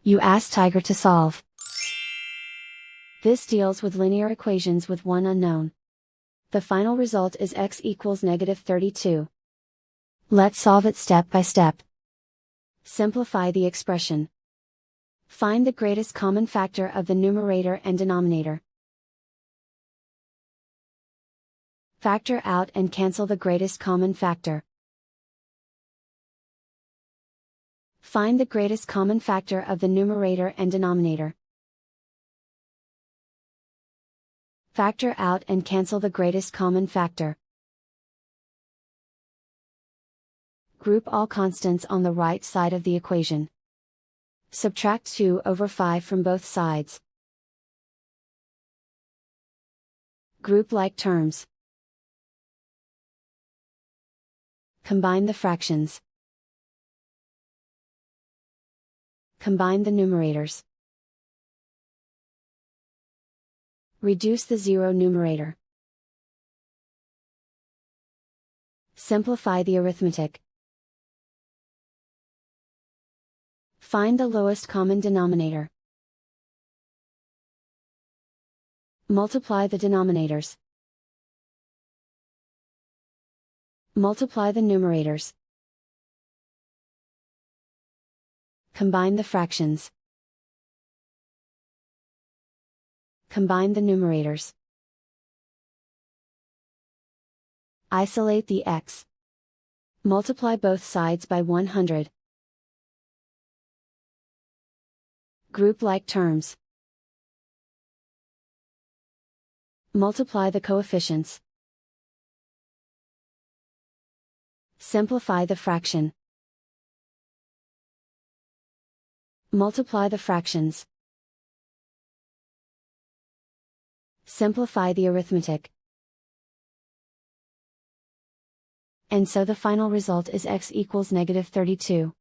You ask Tiger to solve. This deals with linear equations with one unknown. The final result is x equals -32. Let's solve it step by step. Simplify the expression. Find the greatest common factor of the numerator and denominator. Factor out and cancel the greatest common factor. Find the greatest common factor of the numerator and denominator. Factor out and cancel the greatest common factor. Group all constants on the right side of the equation. Subtract 2/5 from both sides. Group like terms. Combine the fractions. Combine the numerators. Reduce the zero numerator. Simplify the arithmetic. Find the lowest common denominator. Multiply the denominators. Multiply the numerators. Combine the fractions. Combine the numerators. Isolate the x. Multiply both sides by 100. Group like terms. Multiply the coefficients. Simplify the fraction. Multiply the fractions. Simplify the arithmetic. And so the final result is x equals -32.